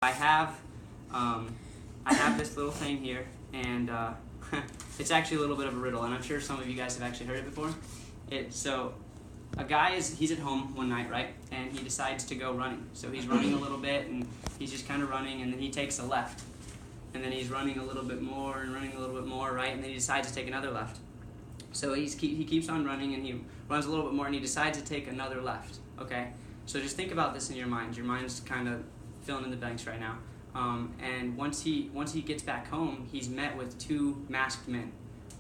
I have, I have this little thing here, and it's actually a little bit of a riddle, and I'm sure some of you guys have actually heard it before. So a guy he's at home one night, right, and he decides to go running. So he's running a little bit, and he's just kind of running, and then he takes a left, and then he's running a little bit more and running a little bit more, right, and then he decides to take another left. So he keeps on running, and he runs a little bit more, and he decides to take another left. Okay, so just think about this in your mind. Your mind's kind of filling in the blanks right now. And once he gets back home, he's met with two masked men.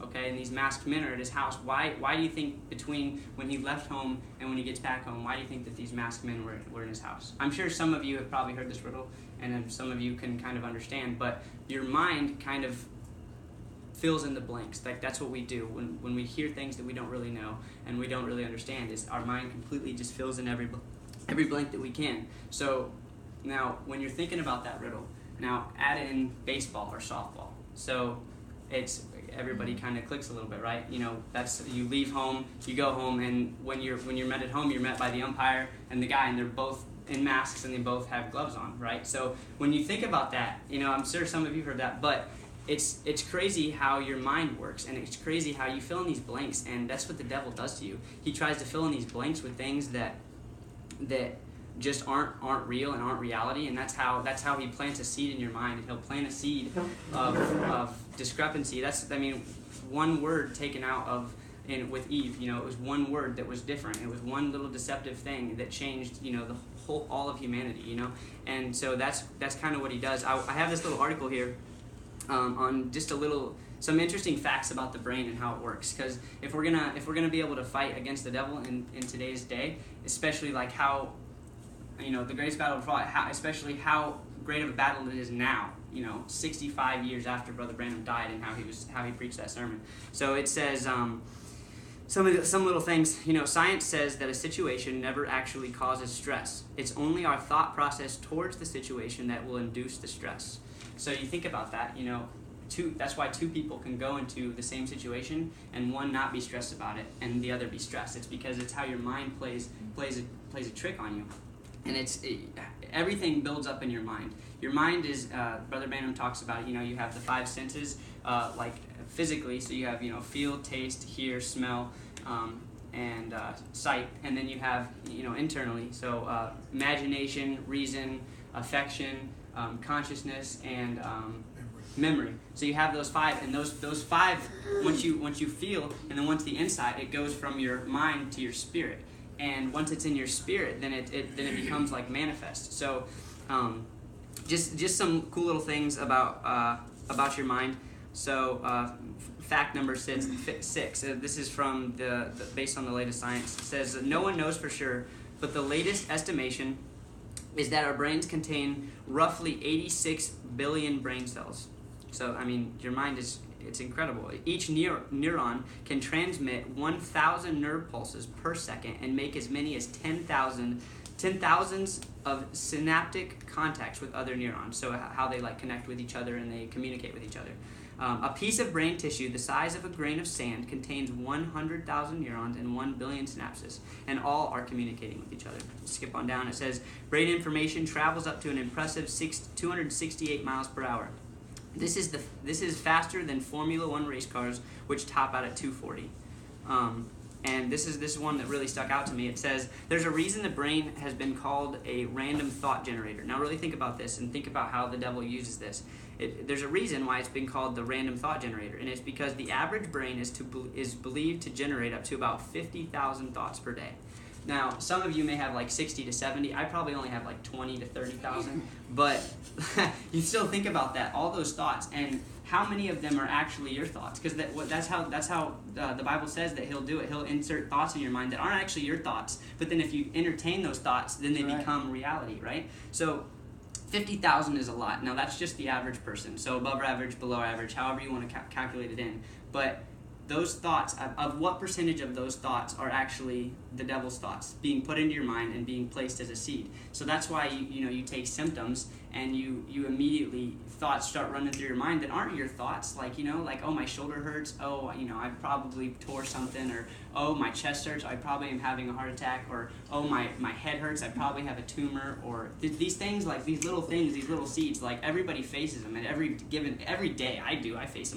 Okay, and these masked men are at his house. Why do you think between when he left home and when he gets back home, why do you think that these masked men were in his house? I'm sure some of you have probably heard this riddle, and then some of you can kind of understand, but your mind kind of fills in the blanks. Like, that's what we do when we hear things that we don't really know and we don't really understand, is our mind completely just fills in every blank that we can. So now when you're thinking about that riddle, now add in baseball or softball. So it's everybody kind of clicks a little bit, right? You know, that's, you leave home, you go home, and when you're met at home, you're met by the umpire and the guy, and they're both in masks and they both have gloves on, right? So when you think about that, you know, I'm sure some of you heard that, but it's crazy how your mind works, and it's crazy how you fill in these blanks, and that's what the devil does to you. He tries to fill in these blanks with things that just aren't real and aren't reality, and that's how he plants a seed in your mind. And he'll plant a seed of discrepancy. One word taken out with Eve. You know, it was one word that was different. It was one little deceptive thing that changed, you know, all of humanity. You know, and so that's kind of what he does. I have this little article here on just some interesting facts about the brain and how it works. Because if we're gonna be able to fight against the devil in today's day, especially like how, you know, the greatest battle of fought, especially how great of a battle it is now, you know, 65 years after Brother Branham died, and how he preached that sermon. So it says some little things. You know, science says that a situation never actually causes stress. It's only our thought process towards the situation that will induce the stress. So you think about that, you know, that's why two people can go into the same situation and one not be stressed about it and the other be stressed. It's because it's how your mind plays a trick on you. And everything builds up in your mind. Your mind is, Brother Branham talks about, you know, you have the five senses, like physically, so you have, you know, feel, taste, hear, smell, and sight. And then you have, you know, internally, so imagination, reason, affection, consciousness, and memory. So you have those five, and those five, once you feel, and then once the insight, it goes from your mind to your spirit. And once it's in your spirit, then it becomes like manifest. So, just some cool little things about your mind. So, fact number six. This is from the based on the latest science. It says no one knows for sure, but the latest estimation is that our brains contain roughly 86 billion brain cells. So, I mean, your mind it's incredible. Each neuron can transmit 1,000 nerve pulses per second and make as many as 10,000s of synaptic contacts with other neurons. So how they like connect with each other and they communicate with each other. A piece of brain tissue the size of a grain of sand contains 100,000 neurons and 1 billion synapses, and all are communicating with each other. Skip on down. It says brain information travels up to an impressive 268 miles per hour. This is faster than Formula One race cars, which top out at 240. And this is one that really stuck out to me. It says there's a reason the brain has been called a random thought generator. Now really think about this and think about how the devil uses this. There's a reason why it's been called the random thought generator, and it's because the average brain is believed to generate up to about 50,000 thoughts per day. Now, some of you may have like 60 to 70. I probably only have like 20 to 30,000. But you still think about that, all those thoughts, and how many of them are actually your thoughts? Because that's how the Bible says that He'll do it. He'll insert thoughts in your mind that aren't actually your thoughts. But then if you entertain those thoughts, then they become reality, right? So 50,000 is a lot. Now, that's just the average person. So above average, below average, however you want to calculate it in. But those thoughts, of what percentage of those thoughts are actually the devil's thoughts being put into your mind and being placed as a seed. So that's why you take symptoms and you immediately, thoughts start running through your mind that aren't your thoughts, like oh, my shoulder hurts, oh, I probably tore something, or oh, my chest hurts, I probably am having a heart attack, or oh, my head hurts, I probably have a tumor, or these things, like these little things, these little seeds, like everybody faces them, and every day I face them